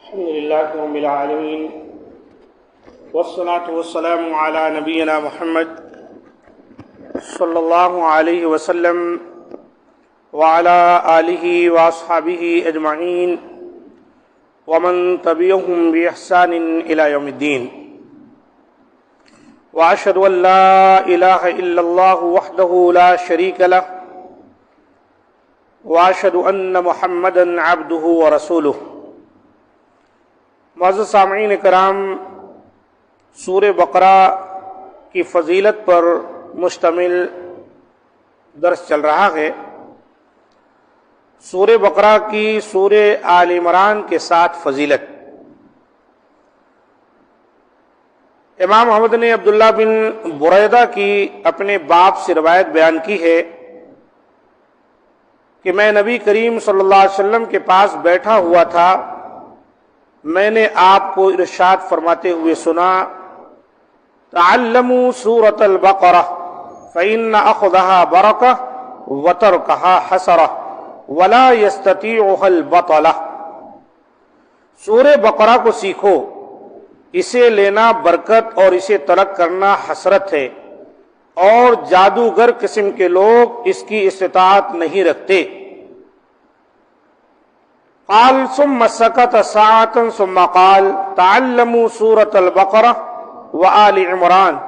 الحمد لله رب العالمين والصلاة والسلام على نبينا محمد صلى الله عليه وسلم وعلى آله وأصحابه أجمعين ومن تبعهم بإحسان إلى يوم الدين وأشهد أن لا إله إلا الله وحده لا شريك له وأشهد أن محمدا عبده ورسوله۔ معزز سامعین کرام، سورہ بقرہ کی فضیلت پر مشتمل درس چل رہا ہے۔ سورہ بقرہ کی سورہ آل عمران کے ساتھ فضیلت۔ امام احمد نے عبداللہ بن بریدہ کی اپنے باپ سے روایت بیان کی ہے کہ میں نبی کریم صلی اللہ علیہ وسلم کے پاس بیٹھا ہوا تھا، میں نے آپ کو ارشاد فرماتے ہوئے سنا، تعلموا سورۃ البقرہ فإن أخذها برکہ وترکها حسرہ ولا يستطيعها البطلہ۔ سورہ بقرہ کو سیکھو، اسے لینا برکت اور اسے ترک کرنا حسرت ہے، اور جادوگر قسم کے لوگ اس کی استطاعت نہیں رکھتے۔ قال ثم سکت ساعة ثم قال تعلموا سورة البقرة وآل عمران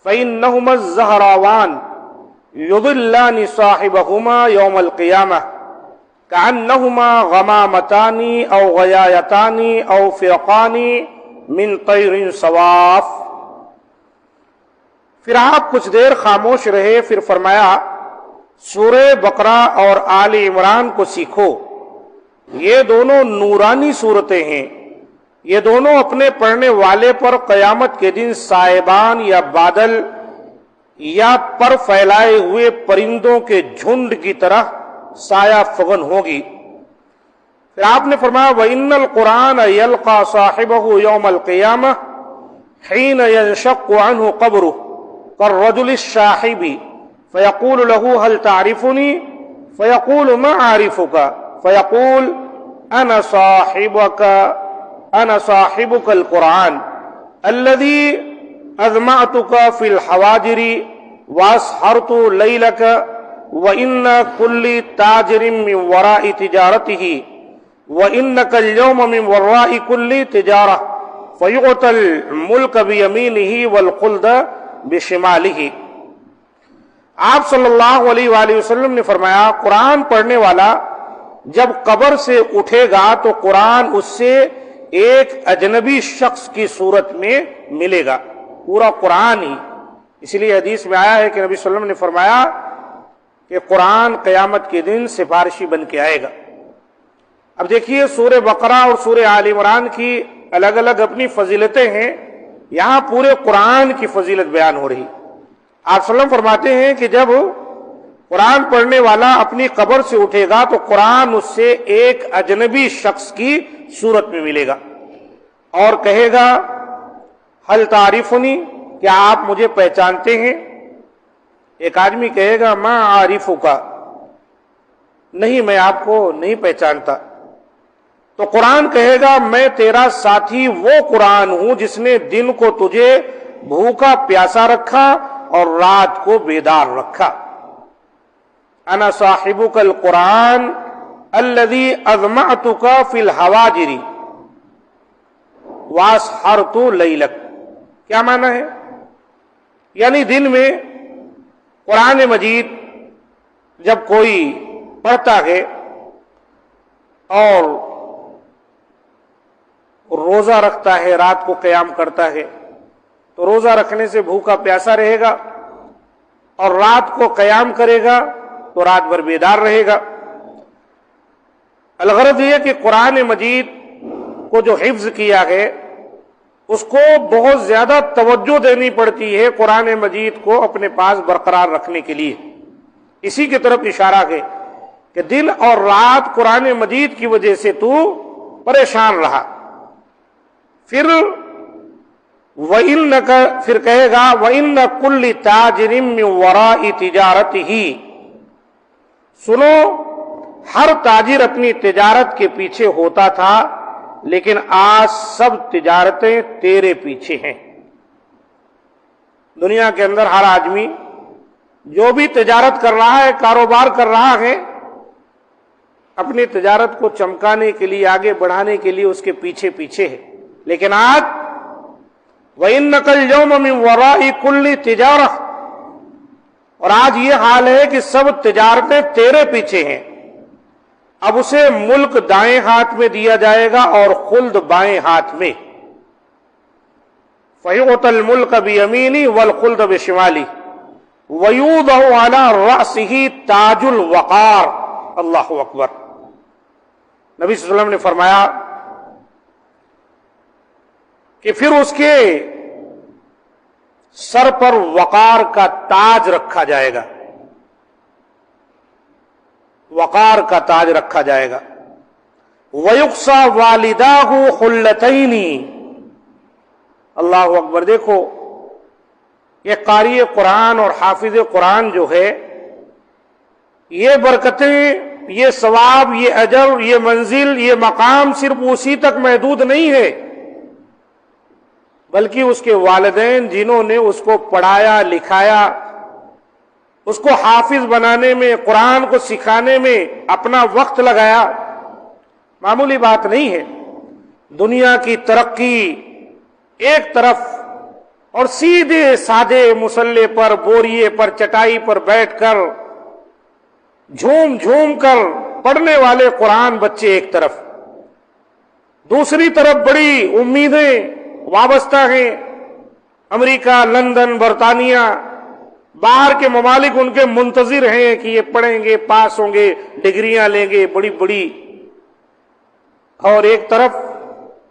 فإنهما الزهراوان يضلان صاحبهما يوم القيامة كأنهما غمامتان أو غيايتان أو فرقان من طير صواف۔ پھر آپ کچھ دیر خاموش رہے، پھر فرمایا، سورہ بقرہ اور آل عمران کو سیکھو، یہ دونوں نورانی صورتیں ہیں، یہ دونوں اپنے پڑھنے والے پر قیامت کے دن سائبان یا بادل یا پر پھیلائے ہوئے پرندوں کے جھنڈ کی طرح سایہ فغن ہوگی۔ پھر آپ نے فرمایا، وَإِنَّ الْقُرْآنَ يَلْقَى صَاحِبَهُ يَوْمَ الْقِيَامَةِ حِينَ يَنشَقُّ عَنْهُ قَبْرُهُ كَالرَّجُلِ الشَّاحِبِ فَيَقُولُ لَهُ هَلْ تَعْرِفُنِي فَيَقُولُ مَا أَعْرِفُكَ فيقول أنا صاحبك القرآن الذي أذمعتك في الحواجر وأسهرت ليلك وإن كل تاجر من وراء تجارته وإنك اليوم من وراء كل تجارة فيعطى الملك بيمينه والخلد بشماله۔ آپ صلی اللہ علیہ وآلہ وسلم نے فرمایا، قرآن پڑھنے والا جب قبر سے اٹھے گا تو قرآن اس سے ایک اجنبی شخص کی صورت میں ملے گا، پورا قرآن ہی۔ اس لیے حدیث میں آیا ہے کہ نبی صلی اللہ علیہ وسلم نے فرمایا کہ قرآن قیامت کے دن سفارشی بن کے آئے گا۔ اب دیکھیے، سورہ بقرہ اور سورہ آل عمران کی الگ الگ اپنی فضیلتیں ہیں، یہاں پورے قرآن کی فضیلت بیان ہو رہی۔ آپ صلی اللہ علیہ وسلم فرماتے ہیں کہ جب قرآن پڑھنے والا اپنی قبر سے اٹھے گا تو قرآن اس سے ایک اجنبی شخص کی صورت میں ملے گا اور کہے گا، حل تعریفنی، کیا آپ مجھے پہچانتے ہیں؟ ایک آدمی کہے گا، ما عارفک، نہیں، میں آپ کو نہیں پہچانتا۔ تو قرآن کہے گا، میں تیرا ساتھی وہ قرآن ہوں جس نے دن کو تجھے بھوکا پیاسا رکھا اور رات کو بیدار رکھا۔ انا صاحبک القرآن الذی اذمعتک فی الحواجر واسحرت لیلک۔ کیا معنی ہے؟ یعنی دن میں قرآن مجید جب کوئی پڑھتا ہے اور روزہ رکھتا ہے، رات کو قیام کرتا ہے، تو روزہ رکھنے سے بھوکا پیاسا رہے گا، اور رات کو قیام کرے گا تو رات بھر بیدار رہے گا۔ الغرض یہ کہ قرآن مجید کو جو حفظ کیا ہے اس کو بہت زیادہ توجہ دینی پڑتی ہے، قرآن مجید کو اپنے پاس برقرار رکھنے کے لیے۔ اسی کی طرف اشارہ ہے کہ دن اور رات قرآن مجید کی وجہ سے تو پریشان رہا۔ پھر پھر کہے گا، وَإِنَّ كُلِّ تَاجِرٍ مِّن وَرَاءِ تِجَارَتِهِ، سنو، ہر تاجر اپنی تجارت کے پیچھے ہوتا تھا، لیکن آج سب تجارتیں تیرے پیچھے ہیں۔ دنیا کے اندر ہر آدمی جو بھی تجارت کر رہا ہے، کاروبار کر رہا ہے، اپنی تجارت کو چمکانے کے لیے، آگے بڑھانے کے لیے اس کے پیچھے پیچھے ہے۔ لیکن آج وَإِنَّكَ الْيَوْمَ مِنْ وَرَاءِ كُلِّ تِجَارَةٍ، اور آج یہ حال ہے کہ سب تجارتیں تیرے پیچھے ہیں۔ اب اسے ملک دائیں ہاتھ میں دیا جائے گا اور خلد بائیں ہاتھ میں۔ فَيُعْطَى الْمُلْكَ بِيَمِينِهِ وَالْخُلْدَ بِشِمَالِهِ وَيُوضَعُ عَلَى رَأْسِهِ تَاجُ الْوَقَارِ۔ اللہ اکبر۔ نبی صلی اللہ علیہ وسلم نے فرمایا کہ پھر اس کے سر پر وقار کا تاج رکھا جائے گا، وقار کا تاج رکھا جائے گا۔ وَيُقْصَى وَالِدَاهُ خُلَّتَيْنِ۔ اللہ اکبر۔ دیکھو یہ قاری قرآن اور حافظ قرآن جو ہے، یہ برکتیں، یہ ثواب، یہ اجر، یہ منزل، یہ مقام صرف اسی تک محدود نہیں ہے، بلکہ اس کے والدین جنہوں نے اس کو پڑھایا لکھایا، اس کو حافظ بنانے میں، قرآن کو سکھانے میں اپنا وقت لگایا، معمولی بات نہیں ہے۔ دنیا کی ترقی ایک طرف، اور سیدھے سادے مصلے پر، بوریے پر، چٹائی پر بیٹھ کر جھوم جھوم کر پڑھنے والے قرآن بچے ایک طرف، دوسری طرف بڑی امیدیں وابستہ ہیں، امریکہ، لندن، برطانیہ، باہر کے ممالک ان کے منتظر ہیں کہ یہ پڑھیں گے، پاس ہوں گے، ڈگریاں لیں گے بڑی بڑی، اور ایک طرف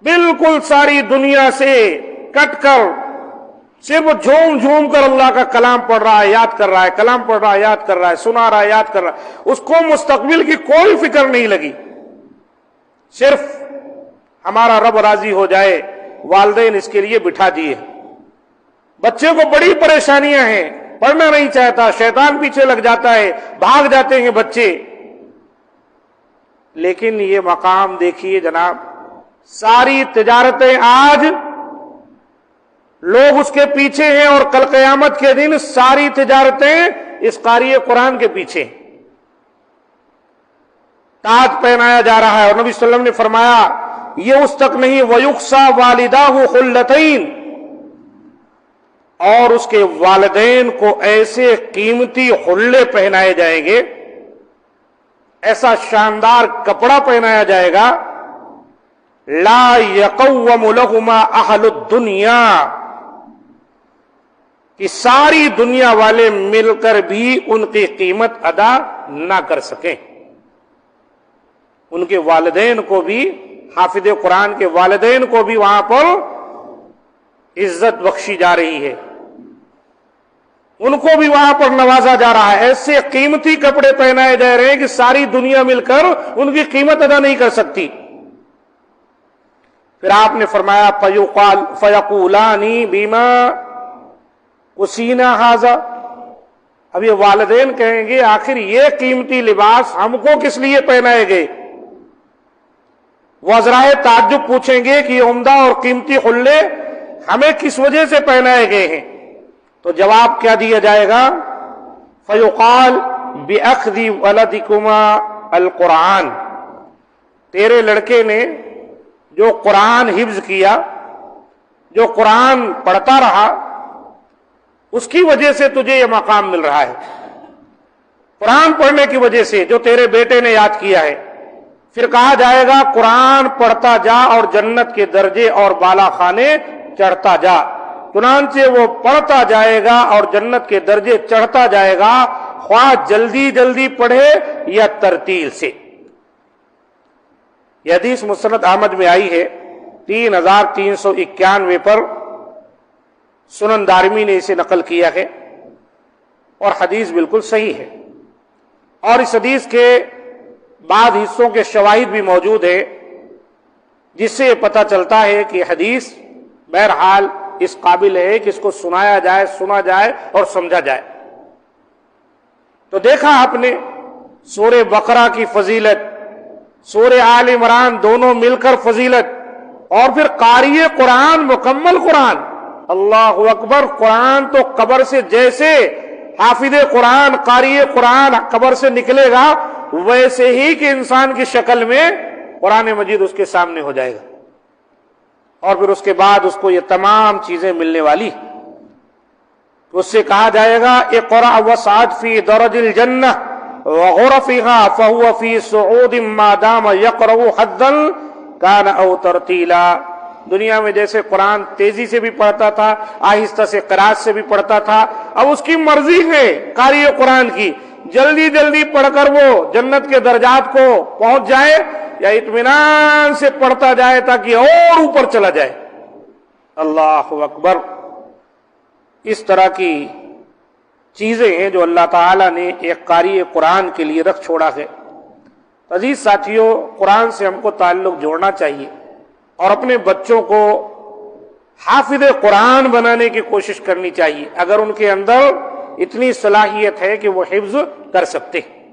بالکل ساری دنیا سے کٹ کر صرف جھوم جھوم کر اللہ کا کلام پڑھ رہا ہے، یاد کر رہا ہے، کلام پڑھ رہا ہے، یاد کر رہا ہے، سنا رہا ہے، یاد کر رہا ہے، اس کو مستقبل کی کوئی فکر نہیں لگی، صرف ہمارا رب راضی ہو جائے، والدین اس کے لیے بٹھا دیے۔ بچے کو بڑی پریشانیاں ہیں، پڑھنا نہیں چاہتا، شیطان پیچھے لگ جاتا ہے، بھاگ جاتے ہیں بچے۔ لیکن یہ مقام دیکھیے جناب، ساری تجارتیں آج لوگ اس کے پیچھے ہیں، اور کل قیامت کے دن ساری تجارتیں اس قاری قرآن کے پیچھے۔ تاج پہنایا جا رہا ہے، اور نبی صلی اللہ علیہ وسلم نے فرمایا یہ اس تک نہیں، وَيُقْصَى وَالِدَاهُ خُلَّتَيْنِ، اور اس کے والدین کو ایسے قیمتی حلے پہنائے جائیں گے، ایسا شاندار کپڑا پہنایا جائے گا، لا يقوم لهما اہل الدنیا، کہ ساری دنیا والے مل کر بھی ان کی قیمت ادا نہ کر سکیں۔ ان کے والدین کو بھی، حافظ قرآن کے والدین کو بھی وہاں پر عزت بخشی جا رہی ہے، ان کو بھی وہاں پر نوازا جا رہا ہے، ایسے قیمتی کپڑے پہنائے جا رہے ہیں کہ ساری دنیا مل کر ان کی قیمت ادا نہیں کر سکتی۔ پھر آپ نے فرمایا فَيَقُولَانِ بِمَا أُسِينَا هَذَا، اب یہ والدین کہیں گے آخر یہ قیمتی لباس ہم کو کس لیے پہنائے گئے؟ وہ عذرائے تعجب پوچھیں گے کہ یہ عمدہ اور قیمتی حلے ہمیں کس وجہ سے پہنائے گئے ہیں؟ تو جواب کیا دیا جائے گا؟ فَيُقَالْ بِأَخْذِ وَلَدِكُمَا الْقُرْآنِ، تیرے لڑکے نے جو قرآن حفظ کیا، جو قرآن پڑھتا رہا، اس کی وجہ سے تجھے یہ مقام مل رہا ہے، قرآن پڑھنے کی وجہ سے جو تیرے بیٹے نے یاد کیا ہے۔ پھر کہا جائے گا قرآن پڑھتا جا اور جنت کے درجے اور بالا خانے چڑھتا جا، چنانچہ وہ پڑھتا جائے گا اور جنت کے درجے چڑھتا جائے گا، خواہ جلدی جلدی پڑھے یا ترتیل سے۔ یہ حدیث مسند احمد میں آئی ہے 3391 پر، سنن دارمی نے اسے نقل کیا ہے، اور حدیث بالکل صحیح ہے، اور اس حدیث کے بعض حصوں کے شواہد بھی موجود ہیں، جس سے یہ پتہ چلتا ہے کہ حدیث بہرحال اس قابل ہے کہ اس کو سنایا جائے، سنا جائے اور سمجھا جائے۔ تو دیکھا آپ نے سورہ بقرہ کی فضیلت، سورہ آل عمران، دونوں مل کر فضیلت، اور پھر قاری قرآن، مکمل قرآن، اللہ اکبر، قرآن تو قبر سے جیسے حافظ قرآن، قاری قرآن قبر سے نکلے گا ویسے ہی کہ انسان کی شکل میں قرآن مجید اس کے سامنے ہو جائے گا، اور پھر اس کے بعد اس کو یہ تمام چیزیں ملنے والی، اس سے کہا جائے گا اقرأ وصعد فی درج الجنہ وغرفها فهو فی صعود ما دام یقرأ حدا کان او ترتیلا۔ دنیا میں جیسے قرآن تیزی سے بھی پڑھتا تھا، آہستہ سے قرات سے بھی پڑھتا تھا، اب اس کی مرضی ہے قاری قرآن کی، جلدی جلدی پڑھ کر وہ جنت کے درجات کو پہنچ جائے یا اطمینان سے پڑھتا جائے تاکہ اور اوپر چلا جائے۔ اللہ اکبر، اس طرح کی چیزیں ہیں جو اللہ تعالیٰ نے ایک قاری قرآن کے لیے رکھ چھوڑا ہے۔ عزیز ساتھیوں، قرآن سے ہم کو تعلق جوڑنا چاہیے اور اپنے بچوں کو حافظ قرآن بنانے کی کوشش کرنی چاہیے اگر ان کے اندر اتنی صلاحیت ہے کہ وہ حفظ کر سکتے ہیں۔